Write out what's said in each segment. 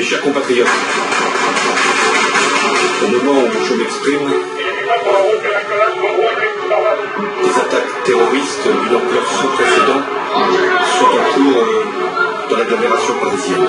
chers compatriotes, au moment où je m'exprime, des attaques terroristes d'une ampleur sans précédent sont en cours dans l'agglomération parisienne.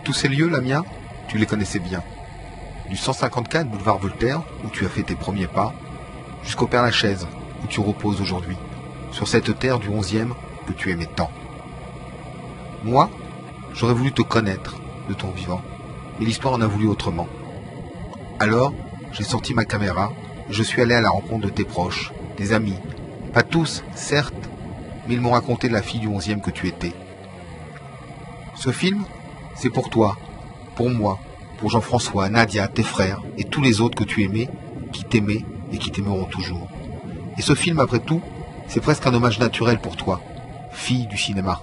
Tous ces lieux, Lamia, tu les connaissais bien. Du 154 boulevard Voltaire, où tu as fait tes premiers pas, jusqu'au Père-Lachaise, où tu reposes aujourd'hui, sur cette terre du 11e que tu aimais tant. Moi, j'aurais voulu te connaître de ton vivant, mais l'histoire en a voulu autrement. Alors, j'ai sorti ma caméra et je suis allé à la rencontre de tes proches, des amis. Pas tous, certes, mais ils m'ont raconté la fille du 11e que tu étais. Ce film, c'est pour toi, pour moi, pour Jean-François, Nadia, tes frères et tous les autres que tu aimais, qui t'aimaient et qui t'aimeront toujours. Et ce film, après tout, c'est presque un hommage naturel pour toi, fille du cinéma.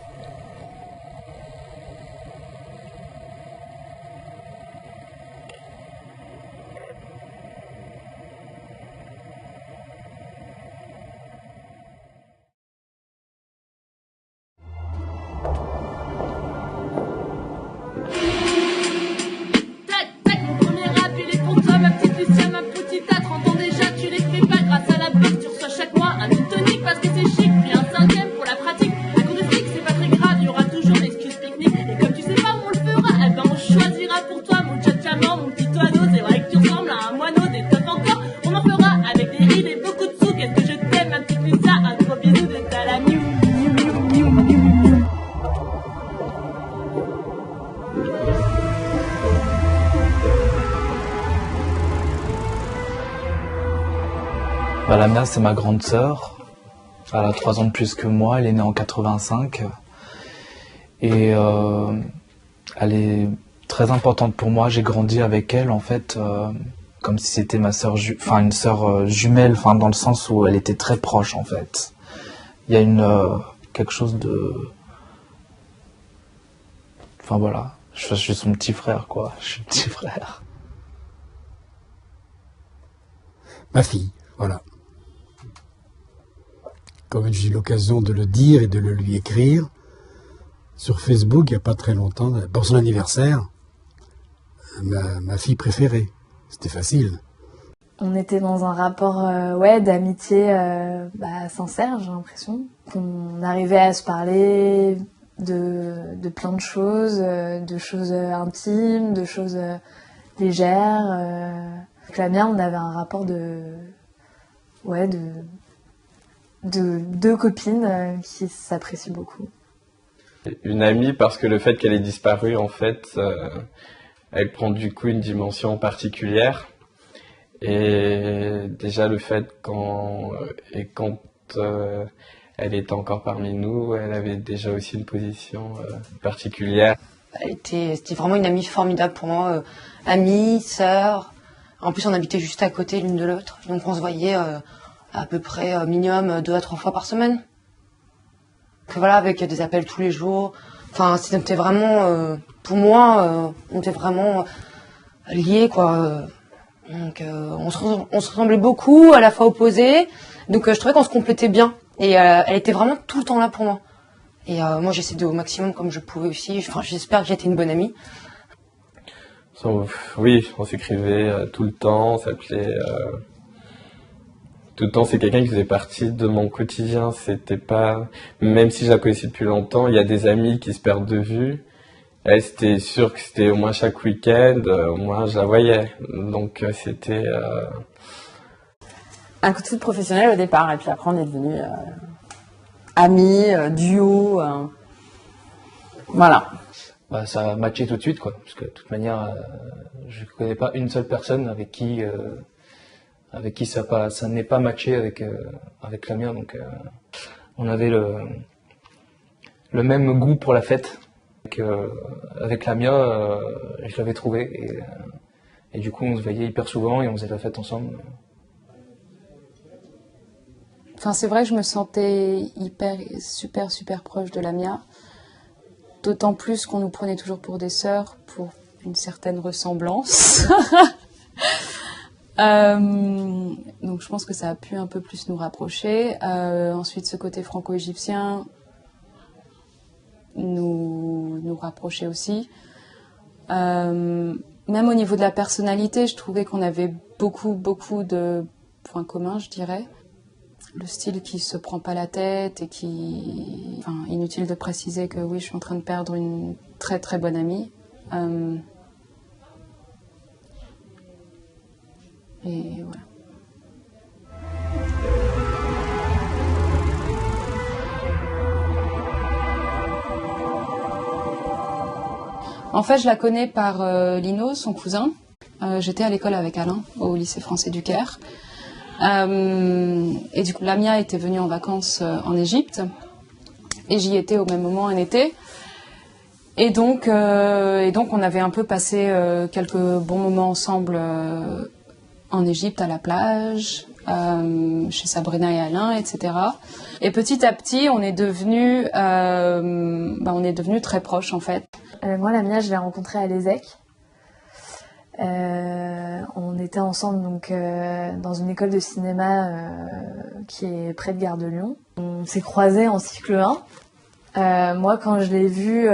Lamia, c'est ma grande sœur. Elle a 3 ans de plus que moi, elle est née en 85. Et elle est très importante pour moi. J'ai grandi avec elle, en fait, comme si c'était ma sœur, une sœur jumelle, dans le sens où elle était très proche, en fait. Il y a quelque chose de... voilà, je suis son petit frère, quoi. Je suis le petit frère. Ma fille, voilà. Comme j'ai eu l'occasion de le dire et de le lui écrire, sur Facebook, il n'y a pas très longtemps, pour son anniversaire, ma fille préférée. C'était facile. On était dans un rapport d'amitié sincère, j'ai l'impression. On arrivait à se parler de plein de choses intimes, de choses légères. Avec la mienne, on avait un rapport de deux copines qui s'apprécient beaucoup. Une amie parce que le fait qu'elle ait disparu, en fait, elle prend du coup une dimension particulière. Et déjà le fait quand elle était encore parmi nous, elle avait déjà aussi une position particulière. C'était vraiment une amie formidable pour moi, amie, sœur. En plus, on habitait juste à côté l'une de l'autre, donc on se voyait à peu près minimum 2 à 3 fois par semaine. Donc voilà, avec des appels tous les jours. Enfin, c'était vraiment, pour moi, on était vraiment liés, quoi. Donc on se ressemblait beaucoup, à la fois opposés. Donc je trouvais qu'on se complétait bien. Et elle était vraiment tout le temps là pour moi. Et moi, j'essayais au maximum comme je pouvais aussi. Enfin, j'espère que j'étais une bonne amie. Oui, on s'écrivait tout le temps, on s'appelait... Tout le temps, c'est quelqu'un qui faisait partie de mon quotidien. C'était pas... Même si je la connaissais depuis longtemps, il y a des amis qui se perdent de vue. Elle, c'était sûr que c'était au moins chaque week-end, au moins je la voyais. Donc c'était... Un coup de foot professionnel au départ, et puis après on est devenus amis, duo. Voilà. ça a matché tout de suite, quoi. Parce que de toute manière, je connais pas une seule personne avec qui ça n'est pas matché avec Lamia. Donc, on avait le même goût pour la fête. Avec Lamia, je l'avais trouvé. Et du coup, on se voyait hyper souvent et on faisait la fête ensemble. Enfin, c'est vrai que je me sentais super proche de Lamia. D'autant plus qu'on nous prenait toujours pour des sœurs, pour une certaine ressemblance. Donc je pense que ça a pu un peu plus nous rapprocher. Ensuite, ce côté franco-égyptien nous rapprochait aussi. Même au niveau de la personnalité, je trouvais qu'on avait beaucoup de points communs, je dirais. Le style qui se prend pas la tête et qui... Enfin, inutile de préciser que oui, je suis en train de perdre une très bonne amie. Et voilà. En fait, je la connais par Lino, son cousin. J'étais à l'école avec Alain, au lycée français du Caire. Et du coup, Lamia était venue en vacances en Égypte. Et j'y étais au même moment un été. Et donc, on avait un peu passé quelques bons moments ensemble en Égypte, à la plage, chez Sabrina et Alain, etc. Et petit à petit, on est devenus très proches, en fait. Moi, Lamia, je l'ai rencontrée à l'ESEC. On était ensemble donc dans une école de cinéma qui est près de Gare de Lyon. On s'est croisés en cycle 1. Moi, quand je l'ai vue,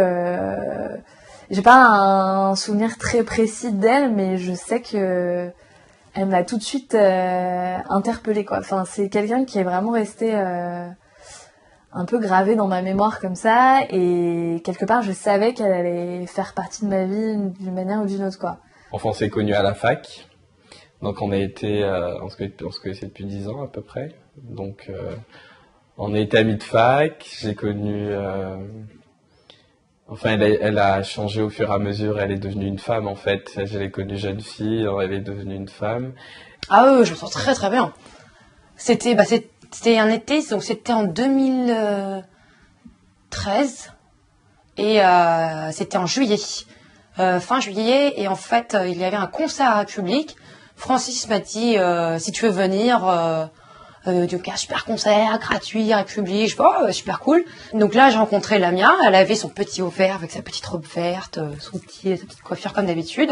j'ai pas un souvenir très précis d'elle, mais je sais que elle m'a tout de suite interpellée, quoi. Enfin, c'est quelqu'un qui est vraiment resté un peu gravé dans ma mémoire comme ça, et quelque part, je savais qu'elle allait faire partie de ma vie d'une manière ou d'une autre, quoi. Enfin, on s'est connus à la fac, donc on se connaissait depuis 10 ans à peu près, donc on a été amis de fac. J'ai connu, elle a changé au fur et à mesure, elle est devenue une femme en fait. Je l'ai connue jeune fille, elle est devenue une femme. Ah oui, je me sens très bien. C'était un été, donc c'était en 2013 et c'était en juillet. Fin juillet, et en fait il y avait un concert à République. Francis m'a dit si tu veux venir, donc un super concert gratuit à République. Je fais super cool. Donc là j'ai rencontré Lamia, elle avait son petit haut vert avec sa petite robe verte, sa petite coiffure comme d'habitude.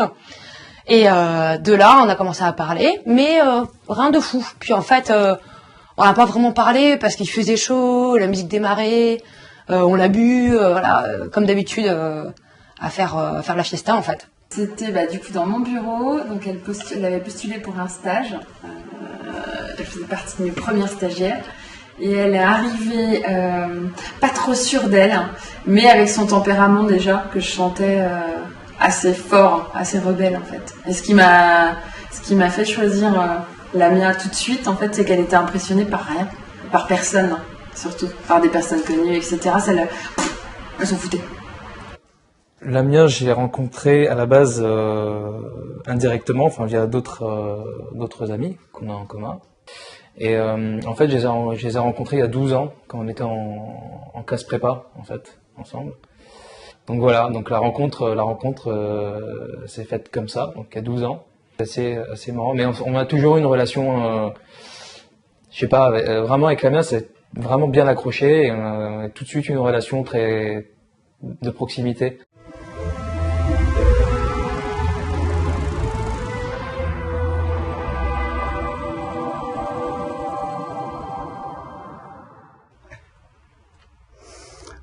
Et de là on a commencé à parler, mais rien de fou. Puis en fait on n'a pas vraiment parlé parce qu'il faisait chaud, la musique démarrait, on l'a bu, voilà, comme d'habitude. À faire la fiesta en fait. C'était du coup dans mon bureau, donc elle avait postulé pour un stage. Elle faisait partie de mes premières stagiaires. Et elle est arrivée pas trop sûre d'elle, mais avec son tempérament déjà, que je sentais assez fort, assez rebelle en fait. Et ce qui m'a fait choisir Lamia tout de suite, en fait, c'est qu'elle était impressionnée par rien, par personne, surtout, par des personnes connues, etc. Elle s'en foutait. Lamia, je l'ai rencontrée à la base indirectement, enfin via d'autres amis qu'on a en commun. Et en fait, je les ai rencontrés il y a 12 ans, quand on était en classe prépa, en fait, ensemble. Donc voilà, donc la rencontre s'est faite comme ça, donc il y a 12 ans. C'est assez marrant, mais on a toujours eu une relation, je sais pas, vraiment avec Lamia, c'est vraiment bien accroché, et on a tout de suite une relation très de proximité.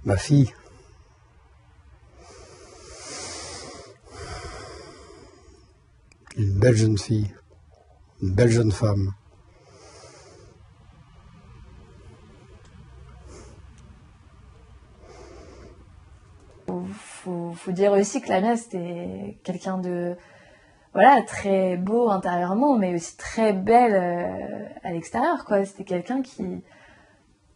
Ma fille. Une belle jeune fille, une belle jeune femme. Faut dire aussi que Lamia, c'était quelqu'un de très beau intérieurement, mais aussi très belle à l'extérieur, quoi. C'était quelqu'un qui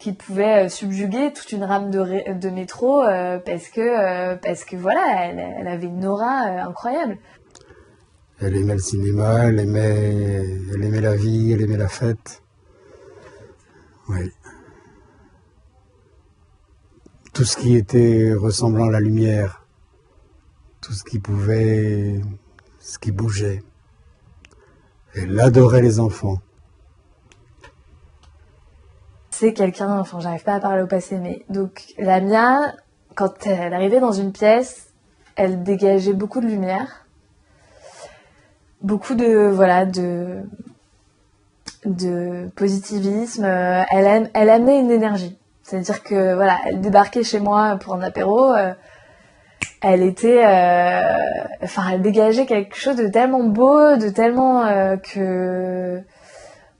qui pouvait subjuguer toute une rame de métro parce que voilà, elle avait une aura incroyable. Elle aimait le cinéma, elle aimait la vie, elle aimait la fête. Oui. Tout ce qui était ressemblant à la lumière, tout ce qui bougeait. Elle adorait les enfants. C'est quelqu'un, enfin j'arrive pas à parler au passé, mais donc Lamia, quand elle arrivait dans une pièce, elle dégageait beaucoup de lumière, beaucoup de positivisme. Elle amenait une énergie. C'est-à-dire que voilà, elle débarquait chez moi pour un apéro. Elle dégageait quelque chose de tellement beau, de tellement que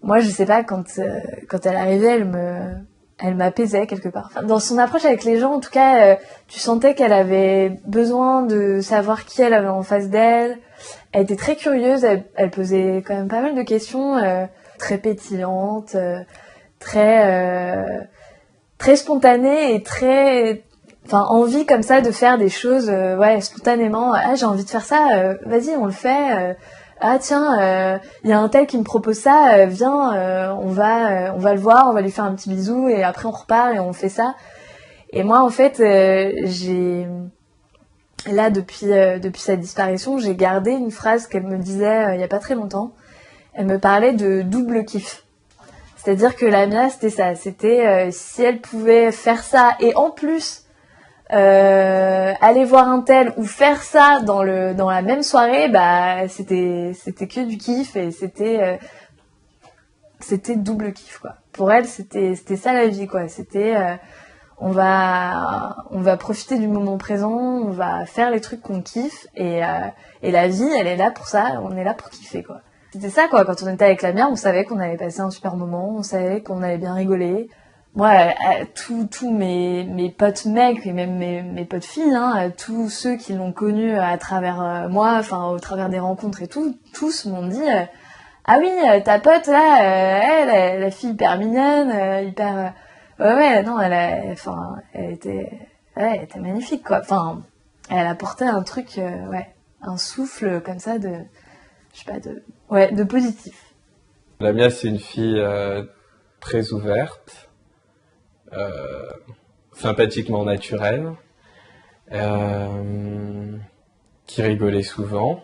moi je sais pas, quand elle arrivait, elle m'apaisait quelque part. Enfin, dans son approche avec les gens, en tout cas, tu sentais qu'elle avait besoin de savoir qui elle avait en face d'elle. Elle était très curieuse, elle posait quand même pas mal de questions, très pétillantes, très spontanée et très, envie comme ça de faire des choses, spontanément. Ah, j'ai envie de faire ça, vas-y, on le fait. Ah tiens, y a un tel qui me propose ça, viens, on va le voir, on va lui faire un petit bisou et après on repart et on fait ça. Et moi en fait, depuis sa disparition, j'ai gardé une phrase qu'elle me disait il y a pas très longtemps. Elle me parlait de double kiff. C'est-à-dire que Lamia, c'était ça. C'était si elle pouvait faire ça et en plus aller voir un tel ou faire ça dans la même soirée, bah c'était que du kiff et c'était double kiff quoi. Pour elle, c'était ça la vie quoi. C'était on va profiter du moment présent, on va faire les trucs qu'on kiffe et la vie, elle est là pour ça. On est là pour kiffer quoi. C'était ça quoi, quand on était avec Lamia, on savait qu'on allait passer un super moment, on savait qu'on allait bien rigoler. Moi, tous mes potes mecs et même mes potes filles, tous ceux qui l'ont connue à travers moi, enfin au travers des rencontres et tout, tous m'ont dit ah oui, ta pote là, la fille hyper mignonne, hyper non, elle était magnifique quoi. Enfin, elle apportait un truc un souffle comme ça de de positif. Lamia, c'est une fille très ouverte, sympathiquement naturelle, qui rigolait souvent,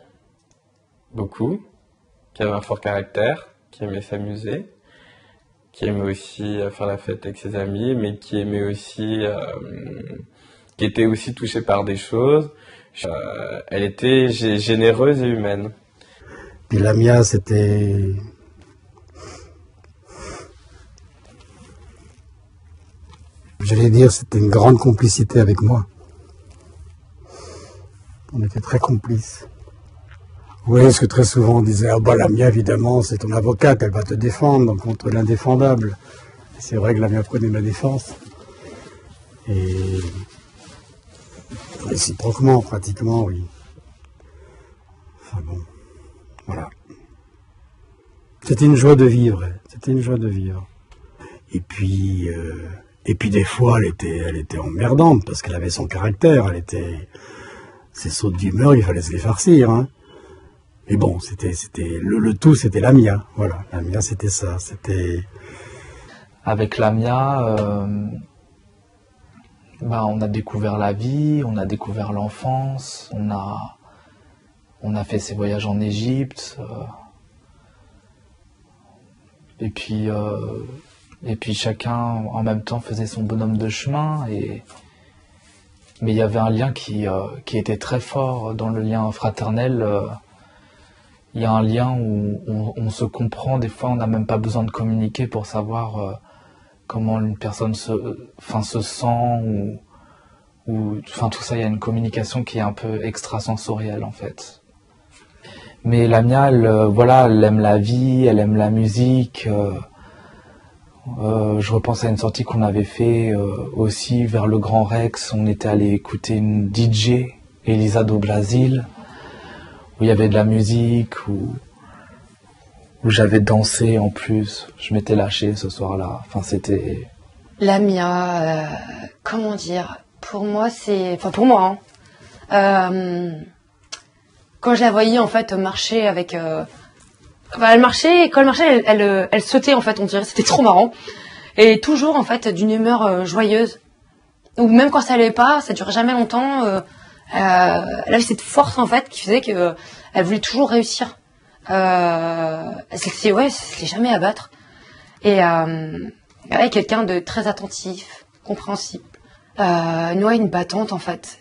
beaucoup, qui avait un fort caractère, qui aimait s'amuser, qui aimait aussi faire la fête avec ses amis, mais qui aimait aussi, qui était aussi touchée par des choses. Elle était généreuse et humaine. Puis Lamia, c'était... J'allais dire, c'était une grande complicité avec moi. On était très complices. Oui, parce que très souvent on disait, ah bah Lamia, évidemment, c'est ton avocate, elle va te défendre contre l'indéfendable. Et c'est vrai que Lamia prenait ma défense. Et réciproquement, pratiquement, oui. Enfin bon, voilà. C'était une joie de vivre, c'était une joie de vivre. Et puis des fois, elle était emmerdante, parce qu'elle avait son caractère, ses sautes d'humeur, il fallait se les farcir, hein. Mais bon, le tout, c'était Lamia, voilà. Lamia, c'était ça, c'était... Avec Lamia, on a découvert la vie, on a découvert l'enfance, on a fait ses voyages en Égypte, et puis chacun en même temps faisait son bonhomme de chemin, mais il y avait un lien qui était très fort dans le lien fraternel. Il y a un lien où on se comprend, des fois on n'a même pas besoin de communiquer pour savoir comment une personne se sent, ou tout ça, il y a une communication qui est un peu extrasensorielle en fait. Mais Lamia, elle aime la vie, elle aime la musique. Je repense à une sortie qu'on avait fait aussi vers le Grand Rex. On était allé écouter une DJ, Elisa do Brasil, où il y avait de la musique, où j'avais dansé en plus. Je m'étais lâché ce soir-là. Enfin, c'était Lamia, comment dire, pour moi c'est, enfin pour moi, quand je la voyais en fait marcher avec, elle marchait et quand elle marchait, elle sautait en fait, on dirait, c'était trop marrant et toujours en fait d'une humeur joyeuse. Ou même quand ça allait pas, ça durait jamais longtemps. Elle avait cette force en fait qui faisait que elle voulait toujours réussir. Elle se laissait jamais abattre. Et elle est quelqu'un de très attentif, compréhensible. Une battante en fait.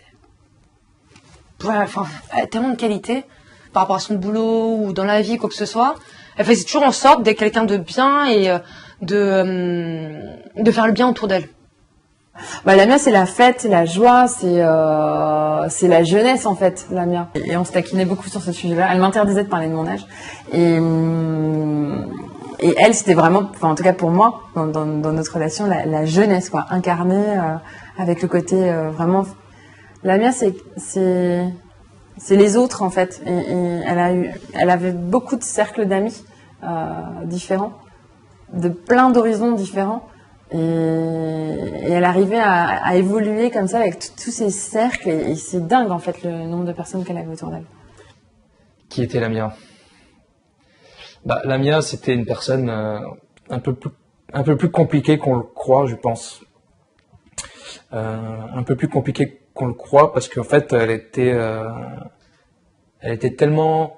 Voilà, enfin, elle a tellement de qualités par rapport à son boulot ou dans la vie, quoi que ce soit. Elle faisait toujours en sorte d'être quelqu'un de bien et de faire le bien autour d'elle. Lamia, c'est la fête, c'est la joie, c'est la jeunesse en fait, Lamia. Et on se taquinait beaucoup sur ce sujet-là. Elle m'interdisait de parler de mon âge. Et elle, c'était vraiment, enfin en tout cas pour moi, dans notre relation, la jeunesse, quoi, incarnée avec le côté vraiment. Lamia, c'est les autres en fait. Et elle avait beaucoup de cercles d'amis différents, de plein d'horizons différents. Et elle arrivait à évoluer comme ça avec tous ces cercles et c'est dingue en fait le nombre de personnes qu'elle avait autour d'elle. Qui était Lamia? Lamia, c'était une personne un peu plus compliquée qu'on le croit, je pense. Un peu plus compliquée qu'on le croit parce qu'en fait elle était tellement,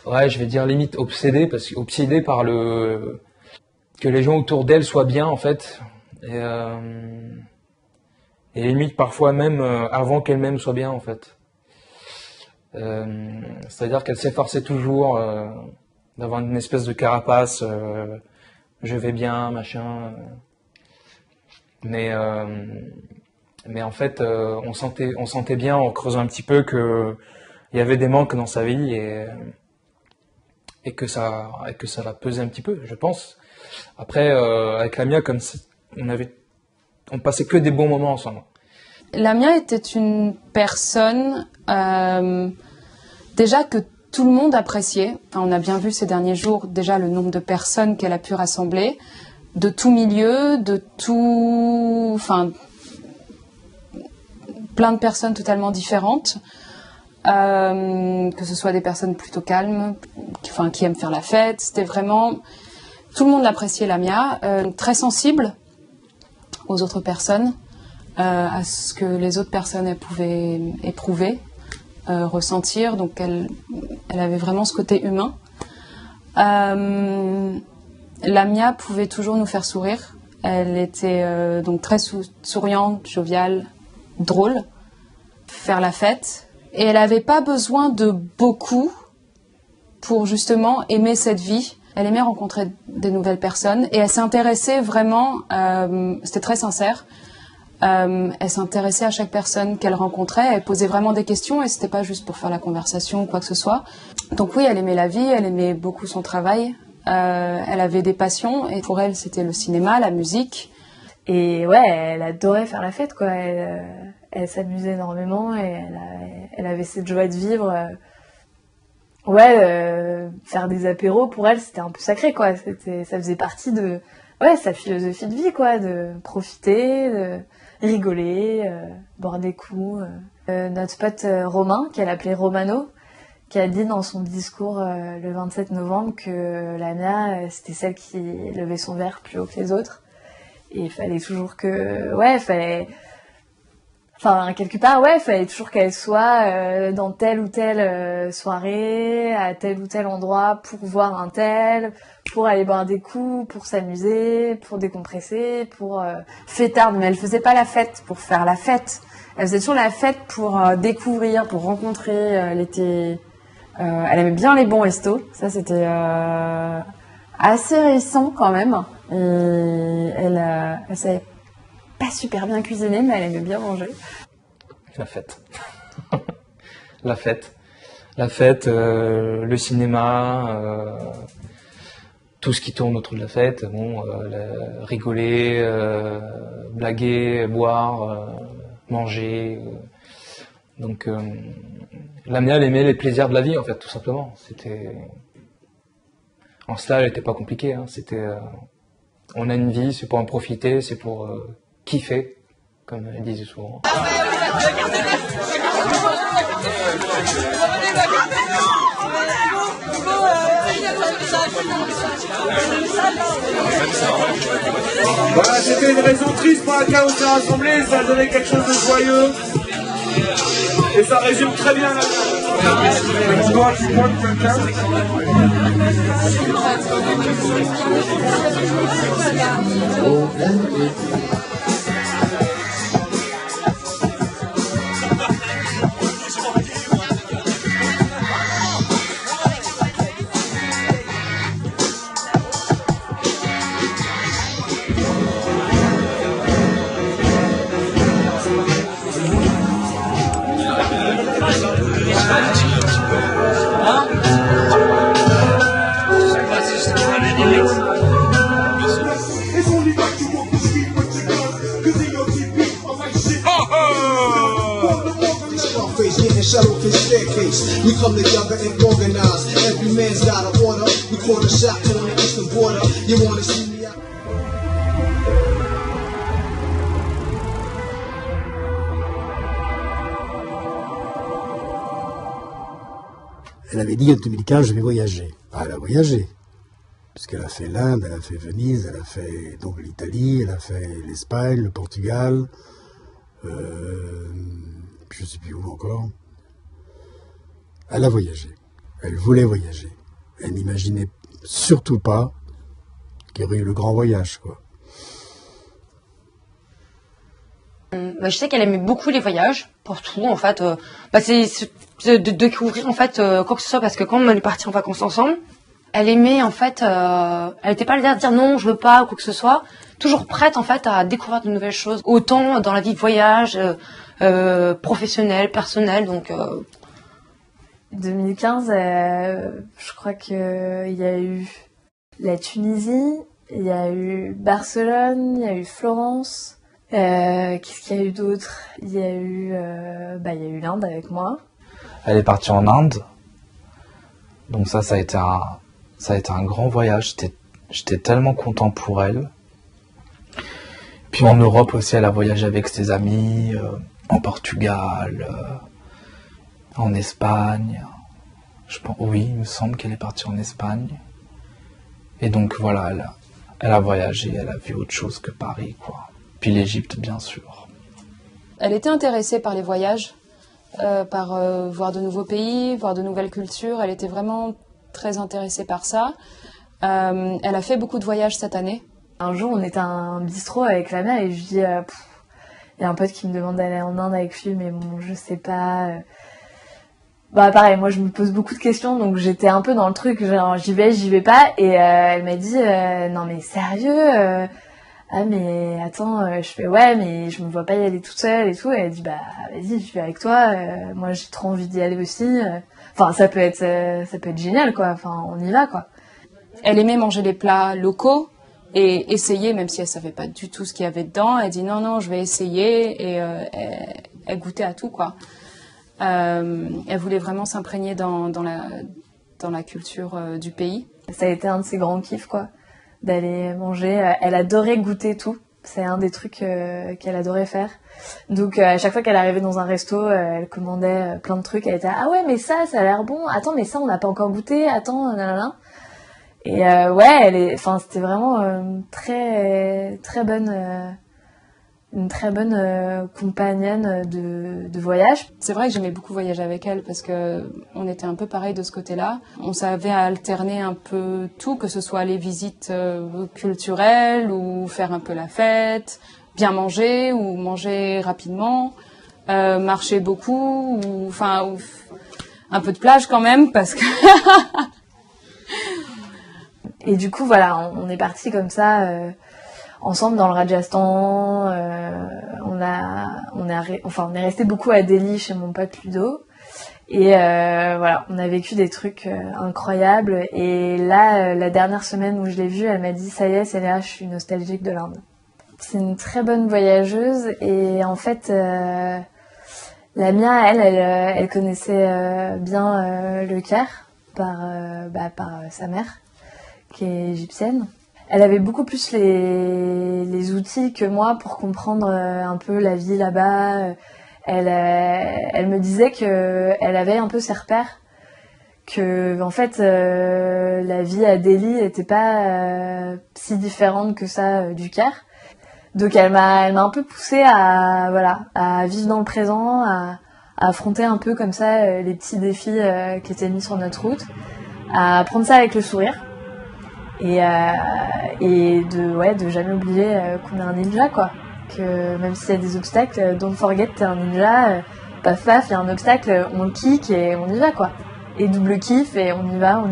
je vais dire limite obsédée par que les gens autour d'elle soient bien en fait et limite parfois même avant qu'elle-même soit bien en fait. C'est-à-dire qu'elle s'efforçait toujours d'avoir une espèce de carapace, je vais bien, machin. Mais en fait on sentait bien en creusant un petit peu que il y avait des manques dans sa vie et que ça la pesait un petit peu, je pense. Après, avec Lamia, comme on passait que des bons moments ensemble. Lamia était une personne déjà que tout le monde appréciait. Enfin, on a bien vu ces derniers jours déjà le nombre de personnes qu'elle a pu rassembler, de tout milieu, enfin, plein de personnes totalement différentes. Que ce soit des personnes plutôt calmes, qui aiment faire la fête. C'était vraiment... Tout le monde l'appréciait, Lamia, très sensible aux autres personnes, à ce que les autres personnes pouvaient éprouver, ressentir. Donc elle avait vraiment ce côté humain. Lamia pouvait toujours nous faire sourire. Elle était donc très souriante, joviale, drôle, faire la fête. Et elle n'avait pas besoin de beaucoup pour justement aimer cette vie. Elle aimait rencontrer des nouvelles personnes et elle s'intéressait vraiment, c'était très sincère, elle s'intéressait à chaque personne qu'elle rencontrait, elle posait vraiment des questions et c'était pas juste pour faire la conversation ou quoi que ce soit. Donc oui, elle aimait la vie, elle aimait beaucoup son travail, elle avait des passions et pour elle c'était le cinéma, la musique. Et ouais, elle adorait faire la fête quoi, elle s'amusait énormément et elle avait cette joie de vivre. Faire des apéros pour elle c'était un peu sacré quoi, ça faisait partie de sa philosophie de vie quoi, de profiter, de rigoler, boire des coups. Notre pote Romain, qu'elle appelait Romano, qui a dit dans son discours le 27 novembre que Lamia c'était celle qui levait son verre plus haut que les autres et il fallait toujours que quelque part, il fallait toujours qu'elle soit dans telle ou telle soirée, à tel ou tel endroit pour voir un tel, pour aller boire des coups, pour s'amuser, pour décompresser, pour fêtarde. Mais elle faisait pas la fête pour faire la fête. Elle faisait toujours la fête pour découvrir, pour rencontrer. Elle aimait bien les bons restos. Ça, c'était assez récent quand même. Et elle savait pas super bien cuisiner, mais elle aimait bien manger. La fête. La fête, le cinéma, tout ce qui tourne autour de la fête. Rigoler, blaguer, boire, manger. Donc, Lamia, elle aimait les plaisirs de la vie, en fait, tout simplement. En cela, elle n'était pas compliquée. C'était On a une vie, c'est pour en profiter, c'est pour kiffer, comme elle disait souvent. Voilà, c'était une raison triste pour laquelle on s'est rassemblés, ça a donné quelque chose de joyeux. Et ça résume très bien la shut off his staircase. We come together and organize. Every man's got an order. We call the shot on the eastern border. You wanna see me out? Elle avait dit en 2015, je vais voyager. Ah, elle a voyagé. Puisqu'elle a fait l'Inde, elle a fait Venise, elle a fait donc l'Italie, elle a fait l'Espagne, le Portugal, je ne sais plus où encore. Elle a voyagé. Elle voulait voyager. Elle n'imaginait surtout pas qu'il y aurait eu le grand voyage, quoi. Je sais qu'elle aimait beaucoup les voyages, pour tout en fait. C'est de découvrir en fait quoi que ce soit, parce que quand on est partis en vacances ensemble, elle aimait en fait, elle n'était pas là à dire non, je veux pas ou quoi que ce soit. Toujours prête en fait à découvrir de nouvelles choses, autant dans la vie de voyage, professionnelle, personnelle, donc. 2015, je crois qu'il y a eu la Tunisie, il y a eu Barcelone, il y a eu Florence. Qu'est-ce qu'il y a eu d'autre? Il y a eu l'Inde avec moi. Elle est partie en Inde, donc ça a été un grand voyage. J'étais tellement content pour elle. Puis en Europe aussi, elle a voyagé avec ses amis, en Portugal. En Espagne, oui, il me semble qu'elle est partie en Espagne. Et donc voilà, elle a voyagé, elle a vu autre chose que Paris, quoi. Puis l'Égypte, bien sûr. Elle était intéressée par les voyages, par voir de nouveaux pays, voir de nouvelles cultures. Elle était vraiment très intéressée par ça. Elle a fait beaucoup de voyages cette année. Un jour, on était à un bistrot avec la mère et je dis, il y a un pote qui me demande d'aller en Inde avec lui, mais bon, je sais pas. Pareil, moi je me pose beaucoup de questions, donc j'étais un peu dans le truc, genre j'y vais pas, et elle m'a dit non mais sérieux, ah mais attends, je fais ouais mais je me vois pas y aller toute seule et tout, et elle dit vas-y je vais avec toi, moi j'ai trop envie d'y aller aussi, enfin ça peut être génial quoi, enfin on y va quoi. Elle aimait manger les plats locaux et essayer, même si elle savait pas du tout ce qu'il y avait dedans, elle dit non je vais essayer, et elle goûtait à tout quoi. Elle voulait vraiment s'imprégner dans la culture du pays. Ça a été un de ses grands kiffs, quoi, d'aller manger. Elle adorait goûter tout. C'est un des trucs qu'elle adorait faire. Donc à chaque fois qu'elle arrivait dans un resto, elle commandait plein de trucs. Elle était ah ouais mais ça a l'air bon. Attends mais ça on n'a pas encore goûté. Attends nanana. Et c'était vraiment très très bonne. Une très bonne compagnonne de voyage. C'est vrai que j'aimais beaucoup voyager avec elle parce que on était un peu pareil de ce côté-là. On savait alterner un peu tout, que ce soit les visites culturelles ou faire un peu la fête, bien manger ou manger rapidement, marcher beaucoup ou un peu de plage quand même parce que. Et du coup voilà, on est parti comme ça. Ensemble dans le Rajasthan, on est resté beaucoup à Delhi chez mon pote Ludo, et on a vécu des trucs incroyables. Et là, la dernière semaine où je l'ai vue, elle m'a dit ça y est, Célia, je suis nostalgique de l'Inde. C'est une très bonne voyageuse, et en fait, Lamia, elle connaissait bien le Caire par sa mère, qui est égyptienne. elle avait beaucoup plus les outils que moi pour comprendre un peu la vie là-bas. Elle me disait que elle avait un peu ses repères, que en fait la vie à Delhi était pas si différente que ça du Caire. Donc elle m'a un peu poussée à vivre dans le présent, à affronter un peu comme ça les petits défis qui étaient mis sur notre route, à prendre ça avec le sourire et de jamais oublier qu'on est un ninja, quoi. Que même s'il y a des obstacles, don't forget t'es un ninja, paf paf, il y a un obstacle, on le kick et on y va, quoi. Et double kiff et on y va,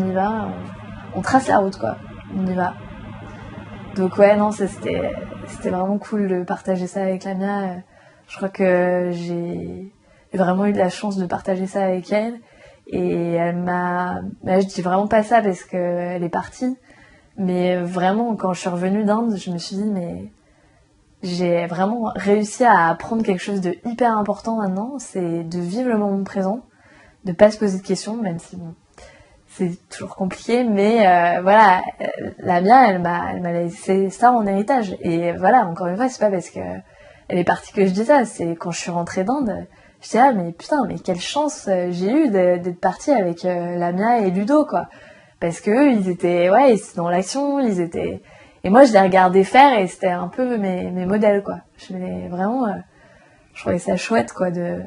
on trace la route, quoi. On y va. Donc ouais, non, c'était vraiment cool de partager ça avec Lamia. Je crois que j'ai vraiment eu de la chance de partager ça avec elle. Et elle m'a... je dis vraiment pas ça parce qu'elle est partie. Mais vraiment, quand je suis revenue d'Inde, je me suis dit, mais j'ai vraiment réussi à apprendre quelque chose de hyper important maintenant. C'est de vivre le moment présent, de pas se poser de questions, même si bon, c'est toujours compliqué. Mais voilà, Lamia, elle m'a laissé ça en héritage. Et voilà, encore une fois, c'est pas parce que elle est partie que je dis ça. C'est quand je suis rentrée d'Inde, je dis, ah mais putain, mais quelle chance j'ai eu d'être partie avec Lamia et Ludo, quoi. Parce que eux, ils étaient dans l'action, ils étaient... Et moi, je les regardais faire et c'était un peu mes modèles, quoi. Je trouvais ça chouette, quoi, de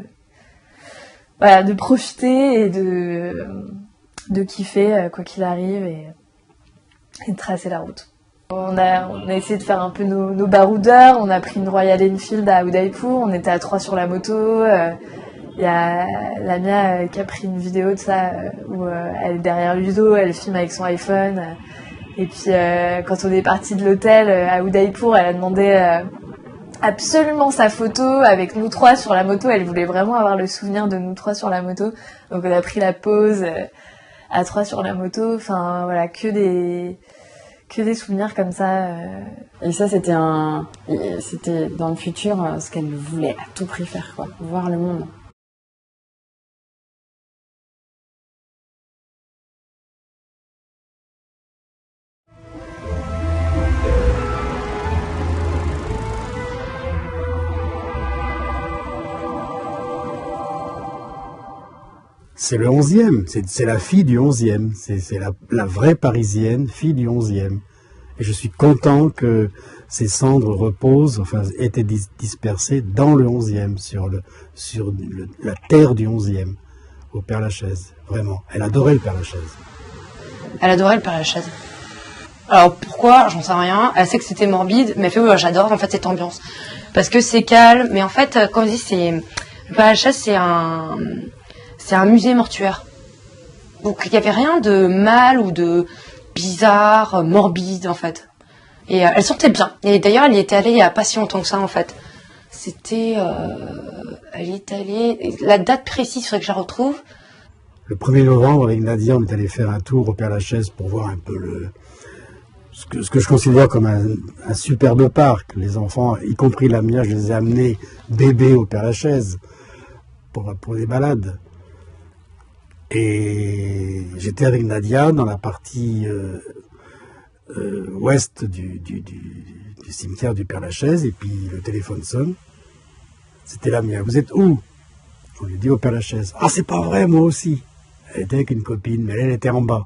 profiter et de kiffer, quoi qu'il arrive, et de tracer la route. On a essayé de faire un peu nos baroudeurs, on a pris une Royal Enfield à Udaipur, on était à 3 sur la moto, il y a Lamia qui a pris une vidéo de ça où elle est derrière Ludo, elle filme avec son iPhone. Et puis quand on est parti de l'hôtel à Udaipur, elle a demandé absolument sa photo avec nous 3 sur la moto. Elle voulait vraiment avoir le souvenir de nous 3 sur la moto. Donc on a pris la pause à 3 sur la moto. Enfin voilà, que des souvenirs comme ça. Et ça, c'était dans le futur ce qu'elle voulait à tout prix faire, quoi, voir le monde. C'est le 11e, c'est la fille du 11e, c'est la vraie Parisienne, fille du 11e. Et je suis content que ses cendres reposent, enfin, étaient dispersées dans le 11e, sur la terre du 11e, au Père-Lachaise, vraiment. Elle adorait le Père-Lachaise. Elle adorait le Père-Lachaise. Alors pourquoi, j'en sais rien. Elle sait que c'était morbide, mais elle fait, j'adore en fait cette ambiance. Parce que c'est calme, mais en fait, quand on dit le Père-Lachaise, c'est un musée mortuaire. Donc il n'y avait rien de mal ou de bizarre, morbide en fait. Et elle sortait bien. Et d'ailleurs elle y était allée il n'y a pas si longtemps que ça en fait. C'était... elle y est allée... La date précise, il faudrait que je la retrouve. Le 1er novembre avec Nadia, on est allé faire un tour au Père-Lachaise pour voir un peu ce que je considère comme un superbe parc. Les enfants, y compris Lamia, je les ai amenés bébés au Père-Lachaise pour des balades. Et j'étais avec Nadia dans la partie ouest du cimetière du Père-Lachaise, et puis le téléphone sonne. C'était Lamia. Vous êtes où? On lui dit au Père-Lachaise. Ah, c'est pas vrai, moi aussi. Elle était avec une copine, mais elle était en bas.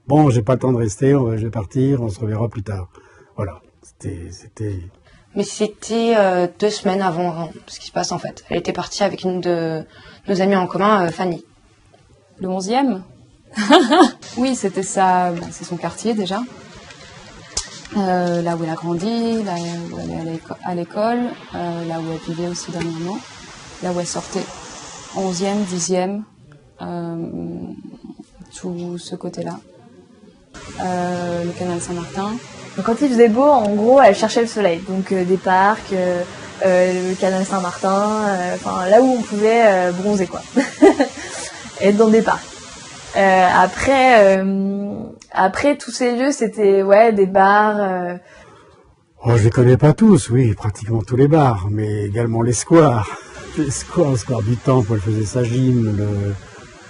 Bon, j'ai pas le temps de rester, je vais partir, on se reverra plus tard. Voilà, c'était... Mais c'était 2 semaines avant ce qui se passe en fait. Elle était partie avec une de nos amies en commun, Fanny. Le 11e? Oui, c'était ça, c'est son quartier déjà. Là où elle a grandi, là où elle est à l'école, là où elle vivait aussi dernièrement, là où elle sortait. 11e, 10e, tout ce côté-là. Le canal Saint-Martin. Donc, quand il faisait beau, en gros, elle cherchait le soleil. Donc des parcs, le canal Saint-Martin, enfin là où on pouvait bronzer, quoi. Être dans des parcs. Après tous ces lieux, c'était des bars. Oh, je les connais pas tous, oui, pratiquement tous les bars, mais également les squares. Le square du Temple, où elle faisait sa gym, le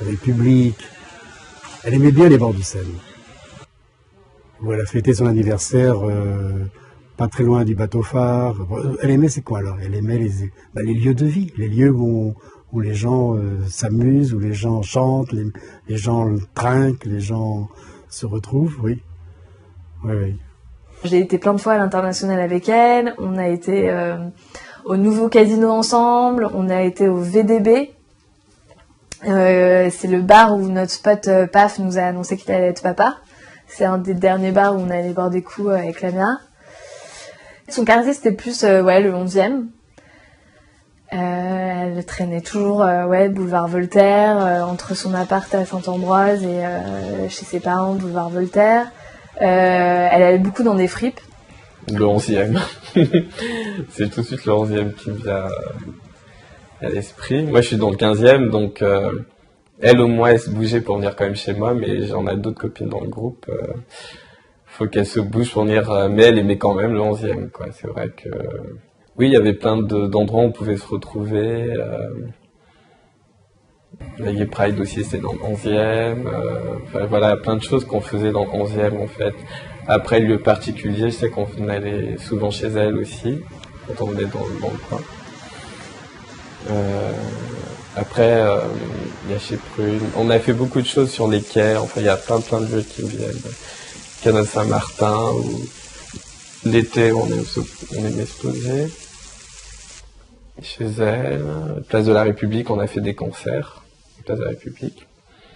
République. Elle aimait bien les bords du Seine. où elle a fêté son anniversaire pas très loin du bateau phare. Elle aimait c'est quoi alors? Elle aimait les lieux de vie, les lieux où les gens s'amusent, où les gens chantent, les gens trinquent, les gens se retrouvent, oui. Oui, oui. J'ai été plein de fois à l'international avec elle, on a été au nouveau casino ensemble, on a été au VDB. C'est le bar où notre pote Paf nous a annoncé qu'il allait être papa. C'est un des derniers bars où on allait boire des coups avec Lamia. Son quartier c'était plus le 11e. Elle traînait toujours boulevard Voltaire, entre son appart à Saint-Ambroise et chez ses parents boulevard Voltaire. Elle allait beaucoup dans des fripes. Le 11e. C'est tout de suite le 11e qui me vient à l'esprit. Moi je suis dans le 15e, donc elle au moins elle se bougeait pour venir quand même chez moi, mais j'en ai d'autres copines dans le groupe. Faut qu'elle se bouge pour venir, mais elle aimait quand même le 11e, quoi. C'est vrai que oui, il y avait plein d'endroits où on pouvait se retrouver. La Gay Pride aussi, c'était dans le 11e. Voilà, plein de choses qu'on faisait dans le 11e, en fait. Après, lieu particulier, je sais qu'on allait souvent chez elle aussi, quand on venait dans le coin. Après, il y a chez Prune. On a fait beaucoup de choses sur les quais. Enfin, il y a plein de lieux qui me viennent. Canal Saint-Martin, où l'été, on aimait se poser. Chez elle, Place de la République, on a fait des concerts. Place de la République.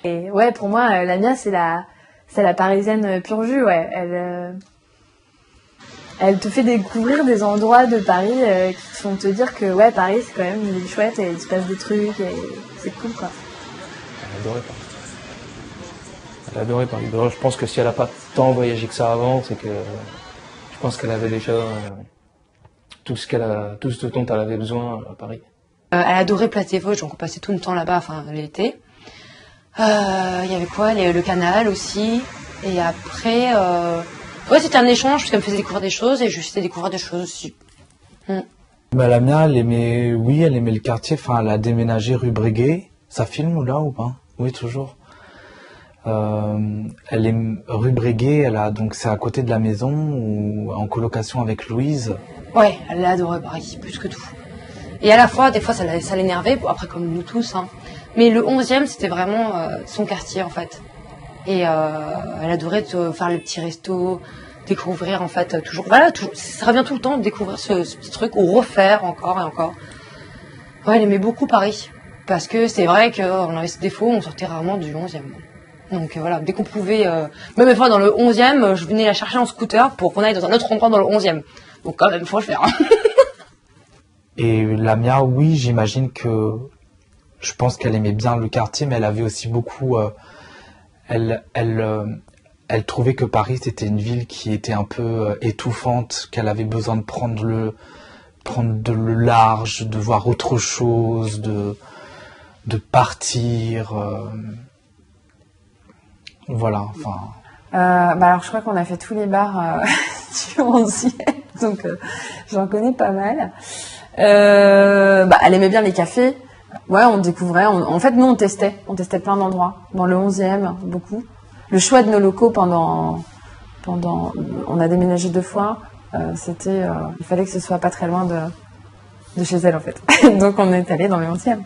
Et ouais, pour moi, Lamia, c'est la parisienne pure jus, ouais. Elle te fait découvrir des endroits de Paris qui te font te dire que ouais, Paris, c'est quand même une ville chouette et il se passe des trucs et c'est cool, quoi. Elle adorait Paris. Je pense que si elle n'a pas tant voyagé que ça avant, c'est que je pense qu'elle avait déjà tout ce dont elle avait besoin à Paris. Elle adorait Place des Vosges, donc on passait tout le temps là-bas, enfin l'été. Il y avait quoi? Le canal aussi. Et après, c'était un échange, parce qu'elle me faisait découvrir des choses et je lui faisais découvrir des choses aussi. Bah, Lamia, elle aimait le quartier, enfin, elle a déménagé rue Breguet. Ça filme là ou pas? Oui, toujours. Elle est rue Breguet, donc c'est à côté de la maison, ou en colocation avec Louise. Ouais, elle adorait Paris, plus que tout. Et à la fois, des fois, ça l'énervait, après comme nous tous, hein. Mais le 11e, c'était vraiment son quartier, en fait. Et elle adorait faire le petit resto, découvrir, en fait, toujours... Voilà, ça revient tout le temps de découvrir ce petit truc, ou refaire encore et encore. Ouais, elle aimait beaucoup Paris. Parce que c'est vrai qu'on avait ce défaut, on sortait rarement du 11e. Donc voilà, dès qu'on pouvait... même une fois dans le 11e, je venais la chercher en scooter pour qu'on aille dans un autre endroit dans le 11e. Donc quand même, faut le faire. Et Lamia, oui, j'imagine que... Je pense qu'elle aimait bien le quartier, mais elle avait aussi beaucoup... Elle trouvait que Paris, c'était une ville qui était un peu étouffante, qu'elle avait besoin de prendre le large, de voir autre chose, de partir. Voilà, enfin... alors je crois qu'on a fait tous les bars du 11e, donc j'en connais pas mal. Elle aimait bien les cafés. Ouais, on découvrait. En fait, nous, on testait plein d'endroits. Dans le 11e, beaucoup. Le choix de nos locaux pendant, on a déménagé 2 fois. C'était, il fallait que ce soit pas très loin de chez elle, en fait. Donc, on est allé dans le 11e.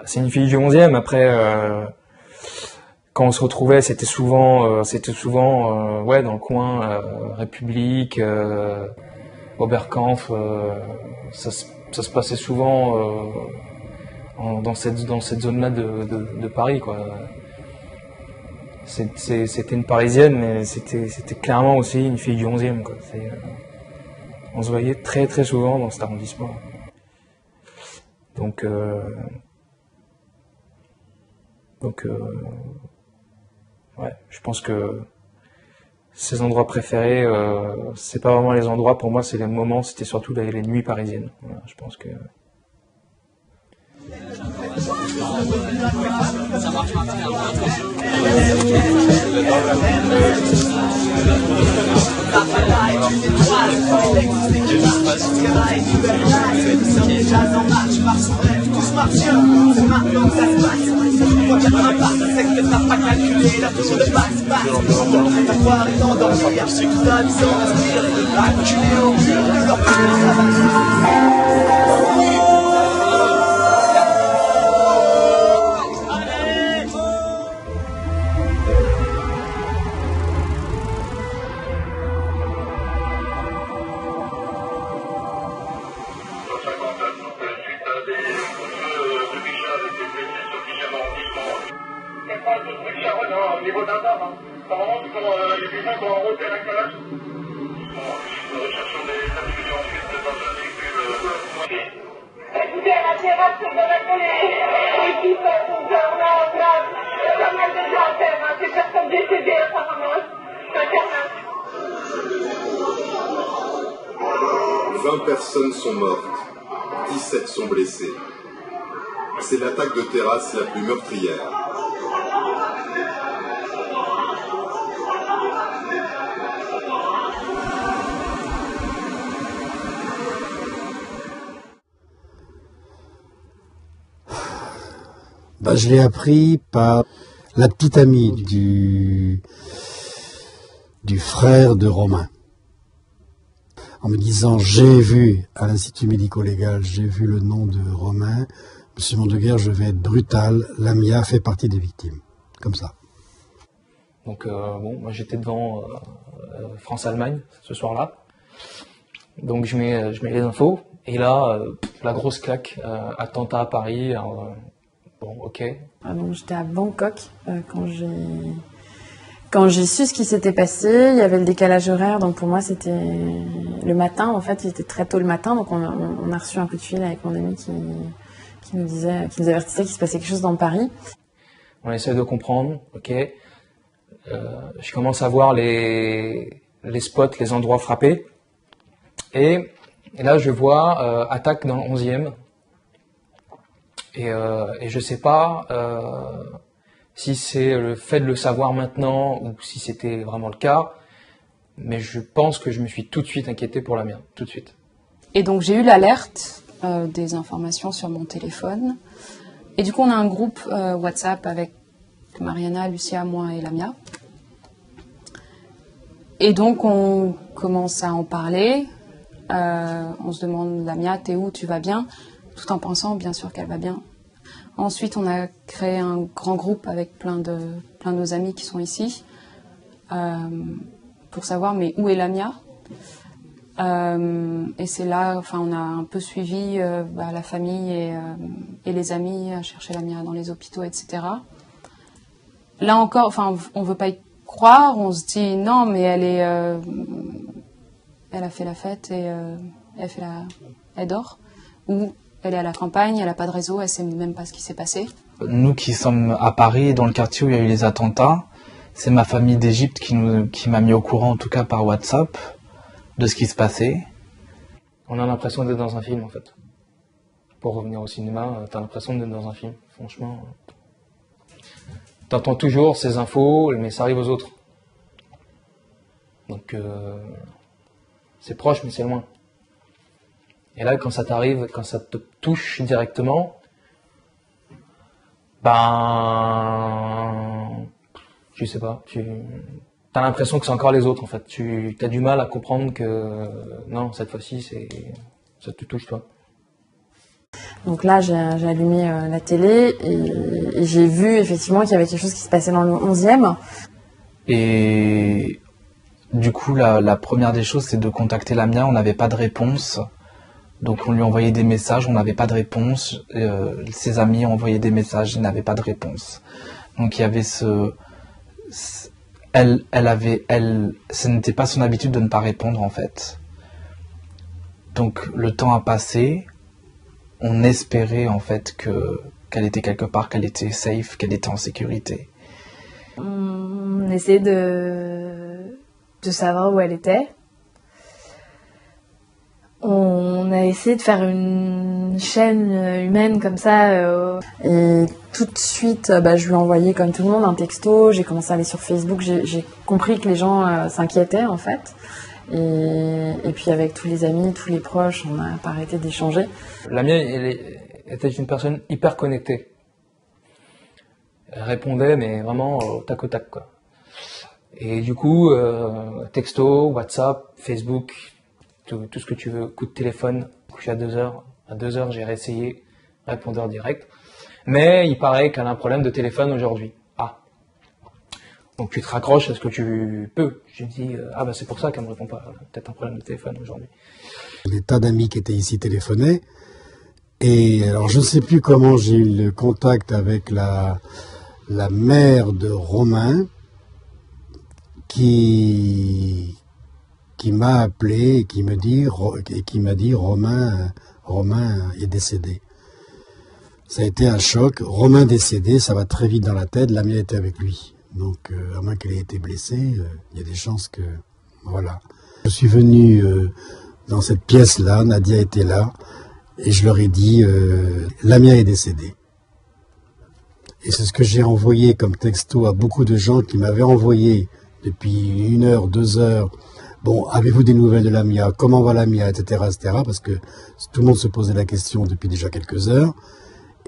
C'est une fille du 11e. Après, quand on se retrouvait, c'était souvent, dans le coin, République, Oberkampf, ça se passait souvent dans cette zone-là de Paris, quoi. C'était une Parisienne, mais c'était clairement aussi une fille du 11e, quoi. On se voyait très très souvent dans cet arrondissement. Donc ouais, je pense que ces endroits préférés, c'est pas vraiment les endroits, pour moi c'est les moments, c'était surtout les nuits parisiennes. Voilà, je pense que... Déjà en marche par son rêve, martien. C'est maintenant que ça se passe. Je vois qu'il y a un pas, c'est que t'as pas calculé la tour de passe-passe. Ta foire est endormie, tout ça sans respirer. Acculé au mur de leur personnes sont mortes, 17 sont blessées. C'est l'attaque de terrasse la plus meurtrière. Je l'ai appris par la petite amie du frère de Romain. En me disant, j'ai vu à l'Institut médico-légal, j'ai vu le nom de Romain, Monsieur Mondeguer, je vais être brutal, Lamia fait partie des victimes. Comme ça. Donc moi j'étais devant France-Allemagne ce soir-là. Donc je mets les infos, et là, la grosse claque, attentat à Paris, bon ok. Donc j'étais à Bangkok quand j'ai su ce qui s'était passé. Il y avait le décalage horaire, donc pour moi c'était le matin. En fait, il était très tôt le matin, donc on a reçu un coup de fil avec mon ami qui nous avertissait qu'il se passait quelque chose dans Paris. On essaie de comprendre, ok. Je commence à voir les spots, les endroits frappés, et là je vois attaque dans le 11e, et je sais pas si c'est le fait de le savoir maintenant ou si c'était vraiment le cas, mais je pense que je me suis tout de suite inquiété pour la mienne, tout de suite. Et donc j'ai eu l'alerte des informations sur mon téléphone, et du coup on a un groupe WhatsApp avec Mariana, Lucia, moi et Lamia. Et donc on commence à en parler, on se demande, Lamia, t'es où, tu vas bien? Tout en pensant bien sûr qu'elle va bien. Ensuite, on a créé un grand groupe avec plein de nos amis qui sont ici pour savoir mais où est Lamia. Et c'est là, enfin, on a un peu suivi la famille et les amis à chercher Lamia dans les hôpitaux, etc. Là encore, enfin, on veut pas y croire, on se dit non, mais elle a fait la fête et elle dort, ou elle est à la campagne, elle n'a pas de réseau, elle sait même pas ce qui s'est passé. Nous qui sommes à Paris, dans le quartier où il y a eu les attentats, c'est ma famille d'Égypte qui m'a mis au courant, en tout cas par WhatsApp, de ce qui se passait. On a l'impression d'être dans un film, en fait. Pour revenir au cinéma, t'as l'impression d'être dans un film, franchement. T'entends toujours ces infos, mais ça arrive aux autres. Donc, c'est proche, mais c'est loin. Et là, quand ça t'arrive, quand ça te touche directement, je sais pas, t'as l'impression que c'est encore les autres, en fait. T'as du mal à comprendre que, non, cette fois-ci, ça te touche, toi. Donc là, j'ai allumé la télé et j'ai vu effectivement qu'il y avait quelque chose qui se passait dans le 11e. Et du coup, la première des choses, c'est de contacter Lamia. On n'avait pas de réponse. Donc on lui envoyait des messages, on n'avait pas de réponse. Ses amis ont envoyé des messages, ils n'avaient pas de réponse. Donc il y avait ce n'était pas son habitude de ne pas répondre, en fait. Donc le temps a passé. On espérait, en fait, qu'elle était quelque part, qu'elle était safe, qu'elle était en sécurité. On essayait de savoir où elle était. On a essayé de faire une chaîne humaine comme ça. Et tout de suite, je lui ai envoyé, comme tout le monde, un texto. J'ai commencé à aller sur Facebook. J'ai compris que les gens s'inquiétaient, en fait. Et puis avec tous les amis, tous les proches, on n'a pas arrêté d'échanger. La mienne, était une personne hyper connectée. Elle répondait, mais vraiment au tac au tac, quoi. Et du coup, texto, WhatsApp, Facebook, tout ce que tu veux, coup de téléphone, couché à 2h. À 2h, j'ai réessayé, répondeur direct. Mais il paraît qu'elle a un problème de téléphone aujourd'hui. Ah. Donc tu te raccroches à ce que tu peux. Je dis, ah bah c'est pour ça qu'elle me répond pas. Elle a peut-être un problème de téléphone aujourd'hui. Des tas d'amis qui étaient ici téléphonaient. Et alors je ne sais plus comment j'ai eu le contact avec la mère de Romain qui m'a appelé et qui m'a dit Romain est décédé. Ça a été un choc. Romain décédé, ça va très vite dans la tête. La mienne était avec lui. Donc, à moins qu'elle ait été blessée, il y a des chances que... Voilà. Je suis venu dans cette pièce-là, Nadia était là, et je leur ai dit, Lamia est décédée. Et c'est ce que j'ai envoyé comme texto à beaucoup de gens qui m'avaient envoyé depuis 1 heure, 2 heures. Bon, avez-vous des nouvelles de Lamia? Comment va Lamia, etc., etc., parce que tout le monde se posait la question depuis déjà quelques heures.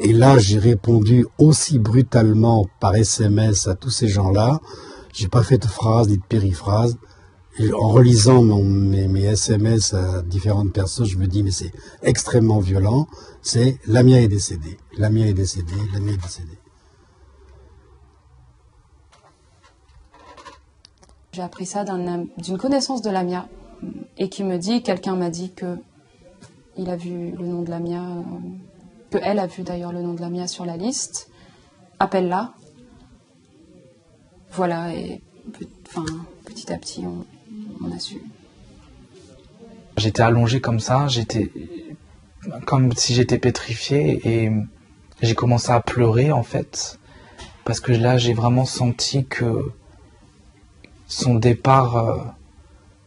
Et là, j'ai répondu aussi brutalement par SMS à tous ces gens-là. J'ai pas fait de phrase, ni de périphrases. Et en relisant mes SMS à différentes personnes, je me dis, mais c'est extrêmement violent. C'est Lamia est décédée. Lamia est décédée. Lamia est décédée. J'ai appris ça d'une connaissance de Lamia et qui me dit, quelqu'un m'a dit que il a vu le nom de Lamia, que elle a vu d'ailleurs le nom de Lamia sur la liste. Appelle-la. Voilà, et petit à petit, on a su. J'étais allongé comme ça, j'étais comme si j'étais pétrifié et j'ai commencé à pleurer en fait, parce que là j'ai vraiment senti que son départ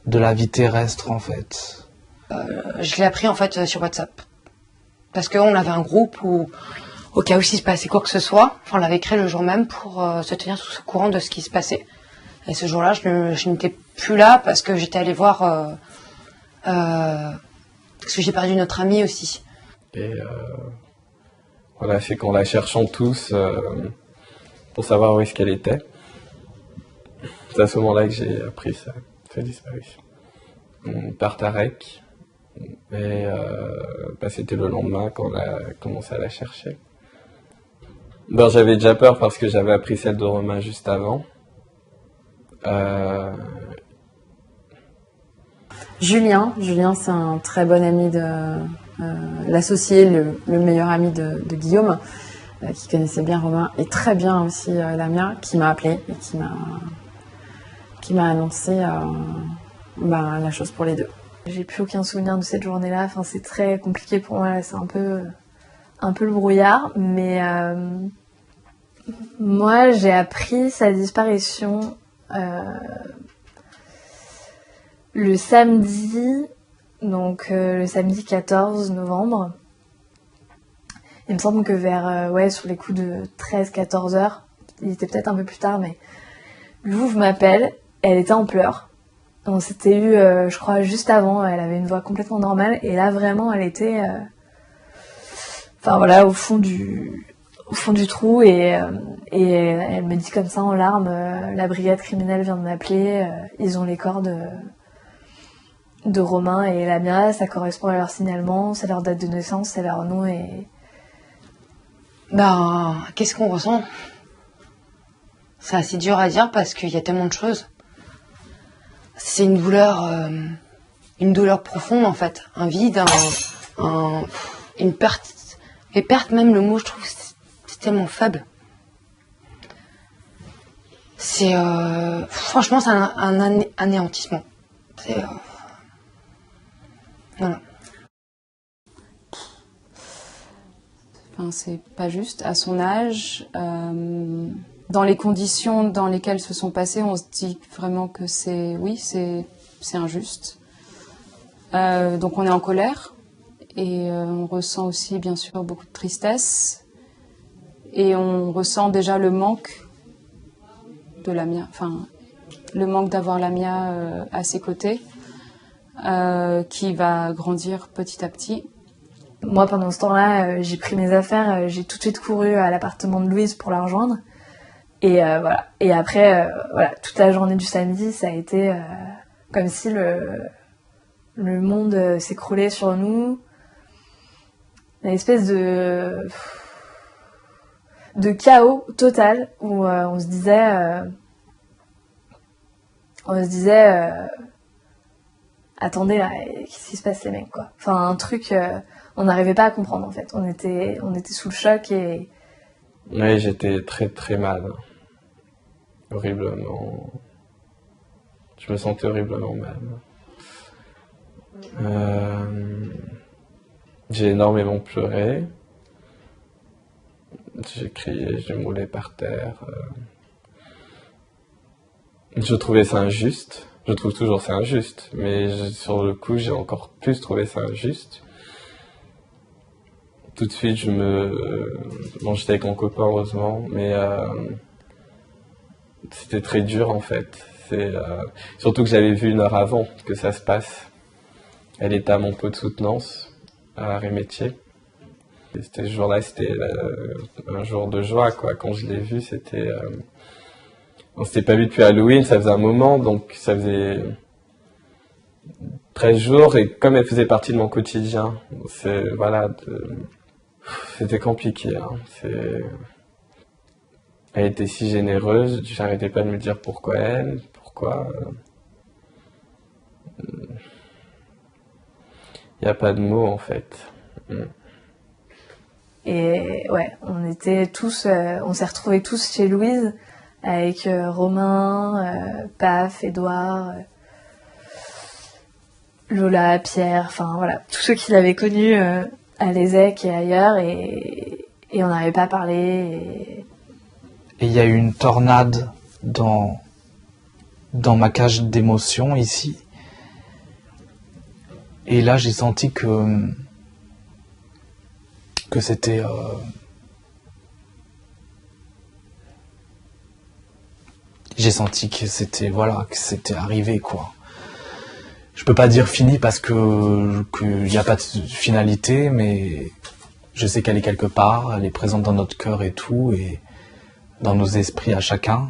de la vie terrestre en fait. Je l'ai appris en fait sur WhatsApp. Parce qu'on avait un groupe où, au cas où s'il se passait quoi que ce soit, on l'avait créé le jour même pour se tenir au courant de ce qui se passait. Et ce jour-là, je n'étais plus là parce que j'étais allée voir... parce que j'ai perdu notre amie aussi. Et voilà, c'est qu'en la cherchant tous pour savoir où est-ce qu'elle était, c'est à ce moment-là que j'ai appris sa disparition. Par Tarek. Et c'était le lendemain qu'on a commencé à la chercher. Ben, j'avais déjà peur parce que j'avais appris celle de Romain juste avant. Julien, c'est un très bon ami de l'associé, le meilleur ami de Guillaume, qui connaissait bien Romain et très bien aussi Lamia, qui m'a appelé et qui m'a annoncé la chose pour les deux. J'ai plus aucun souvenir de cette journée-là. Enfin, c'est très compliqué pour moi. C'est un peu le brouillard. Mais moi, j'ai appris sa disparition le samedi, donc le samedi 14 novembre. Il me semble que vers, sur les coups de 13-14 heures, il était peut-être un peu plus tard, mais Louve m'appelle, elle était en pleurs. On s'était eu, je crois, juste avant, elle avait une voix complètement normale, et là, vraiment, elle était, au fond du trou, et elle me dit comme ça en larmes, la brigade criminelle vient de m'appeler, ils ont les corps de Romain et Lamia, ça correspond à leur signalement, c'est leur date de naissance, c'est leur nom, et... Qu'est-ce qu'on ressent? C'est assez dur à dire parce qu'il y a tellement de choses. C'est une douleur profonde en fait, un vide, une perte. Et perte, même le mot, je trouve, c'est tellement faible. C'est franchement, c'est un anéantissement. C'est voilà. Enfin, c'est pas juste. À son âge, dans les conditions dans lesquelles se sont passées, on se dit vraiment que c'est injuste. Donc on est en colère et on ressent aussi bien sûr beaucoup de tristesse et on ressent déjà le manque de Lamia, le manque d'avoir Lamia à ses côtés, qui va grandir petit à petit. moi, pendant ce temps-là, j'ai pris mes affaires, j'ai tout de suite couru à l'appartement de Louise pour la rejoindre. Et voilà. Et après, voilà, toute la journée du samedi, ça a été comme si le monde s'écroulait sur nous. Une espèce de chaos total où on se disait attendez là, qu'est-ce qui se passe les mecs quoi. Enfin un truc on n'arrivait pas à comprendre en fait. On était sous le choc et oui, j'étais très très mal. Horriblement. Je me sentais horriblement mal. J'ai énormément pleuré. J'ai crié, j'ai moulé par terre. Je trouvais ça injuste. Je trouve toujours ça injuste. Mais sur le coup, j'ai encore plus trouvé ça injuste. Tout de suite, Bon, j'étais avec mon copain, heureusement. Mais c'était très dur, en fait. Surtout que j'avais vu une heure avant que ça se passe. Elle était à mon pot de soutenance, à Rémétier. Ce jour-là, c'était un jour de joie, quoi. Quand je l'ai vue, c'était... On s'était pas vu depuis Halloween, ça faisait un moment, donc ça faisait 13 jours, et comme elle faisait partie de mon quotidien, c'était compliqué, hein. Elle était si généreuse, j'arrêtais pas de me dire pourquoi elle, il n'y a pas de mots, en fait. Et ouais, on s'est retrouvés tous chez Louise avec Romain, Paf, Edouard, Lola, Pierre, enfin voilà, tous ceux qui l'avaient connu à l'ESEC et ailleurs, et on n'arrivait pas à parler. Et il y a eu une tornade dans ma cage d'émotions ici. Et là, j'ai senti que c'était... J'ai senti que c'était arrivé, quoi. Je peux pas dire fini parce qu'il n'y a pas de finalité, mais je sais qu'elle est quelque part, elle est présente dans notre cœur et tout, et dans nos esprits à chacun.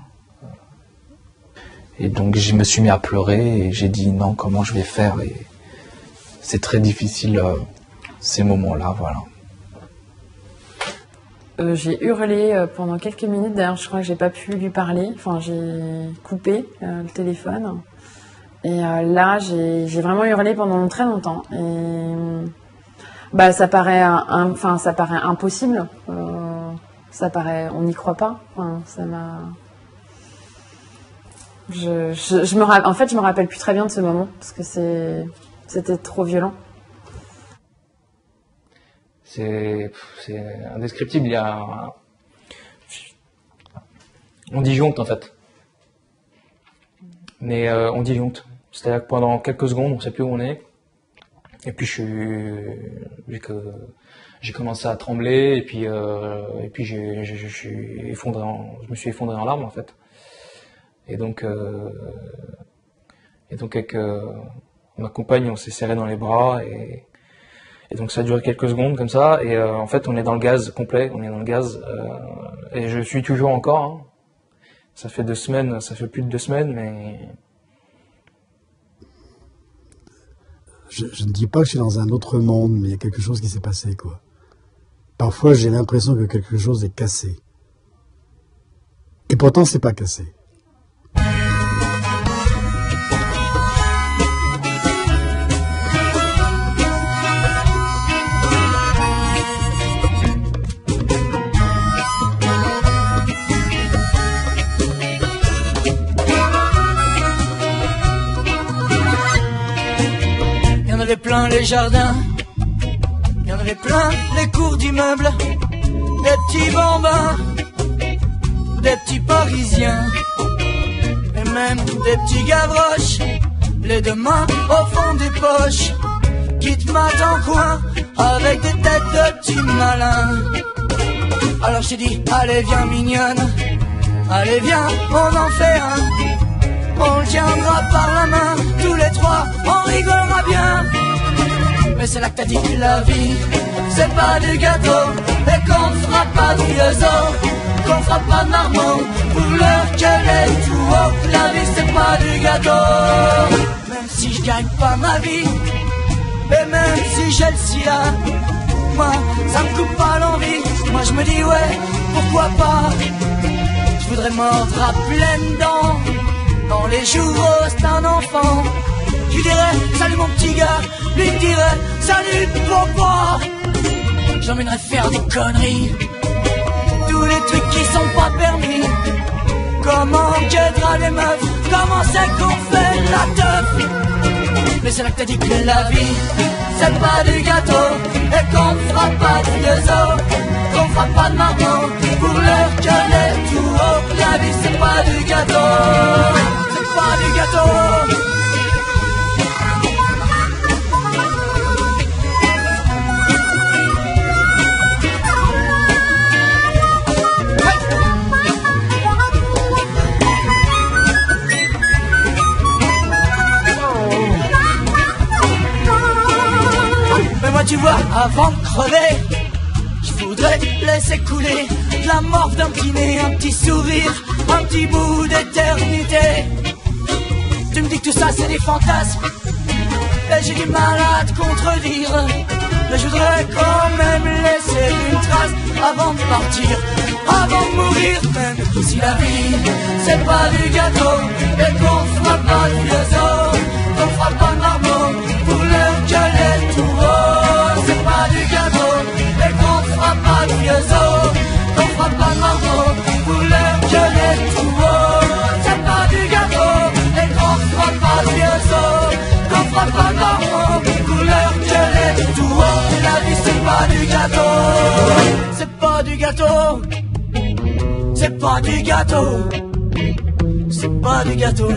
Et donc je me suis mis à pleurer et j'ai dit non, comment je vais faire, et c'est très difficile ces moments-là, voilà. J'ai hurlé pendant quelques minutes, d'ailleurs je crois que j'ai pas pu lui parler, enfin j'ai coupé le téléphone. Et là j'ai vraiment hurlé pendant très longtemps. Et ça paraît impossible, on n'y croit pas. Enfin, ça m'a... En fait je me rappelle plus très bien de ce moment parce que c'était trop violent. C'est indescriptible. On disjoncte en fait. Mais on disjoncte. C'est-à-dire que pendant quelques secondes, on ne sait plus où on est. Et puis j'ai commencé à trembler et puis je me suis effondré en larmes en fait. Et donc avec ma compagne, on s'est serré dans les bras et donc ça a duré quelques secondes comme ça, et en fait on est dans le gaz complet, et je suis toujours encore, hein. Ça fait plus de 2 semaines, mais... Je ne dis pas que je suis dans un autre monde, mais il y a quelque chose qui s'est passé, quoi. Parfois j'ai l'impression que quelque chose est cassé. Et pourtant c'est pas cassé. Plein les jardins, il y en avait plein les cours d'immeubles, des petits bambins, des petits parisiens, et même des petits gavroches, les deux mains au fond des poches, qui te matent en coin avec des têtes de petits malins. Alors j'ai dit, allez viens mignonne, allez viens, on en fait un, on le tiendra par la main, tous les trois, on rigolera bien. Mais c'est là que t'as dit que la vie, c'est pas du gâteau. Et qu'on fera pas de liaison, qu'on fera pas de marmot, pour l'heure qu'elle est tout haut. La vie c'est pas du gâteau. Même si je gagne pas ma vie, et même si j'ai le sida, moi ça me coupe pas l'envie. Moi je me dis ouais, pourquoi pas. Je voudrais mordre à pleines dents dans les jours d'un enfant. Je lui dirais salut mon petit gars, lui me dirait salut papa. J'emmènerais faire des conneries, tous les trucs qui sont pas permis. Comment guettera les meufs, comment c'est qu'on fait la teuf. Mais c'est là que t'as dit que la vie c'est pas du gâteau, et qu'on fera pas de liaison, qu'on fera pas de marmot, pour l'heure qu'elle est tout haut. La vie c'est pas du gâteau, c'est pas du gâteau. Tu vois, avant de crever, je voudrais laisser couler de la morve d'un petit nez, un petit sourire, un petit bout d'éternité. Tu me dis que tout ça c'est des fantasmes, et j'ai du mal à te contredire. Mais je voudrais quand même laisser une trace avant de partir, avant de mourir. Même si la vie c'est pas du gâteau, et qu'on fera pas de liaison, qu'on fera pas de marmot, pour l'heure qu'elle est tout haut. C'est pas du gâteau, et qu'on fera pas de liaison, qu'on fera pas de marmot, pour l'heure qu'elle est tout haut. C'est pas du gâteau, et qu'on fera pas de liaison, qu'on fera pas de marmot, pour l'heure qu'elle est tout haut. La vie c'est pas du gâteau, c'est pas du gâteau, c'est pas du gâteau, c'est pas du gâteau.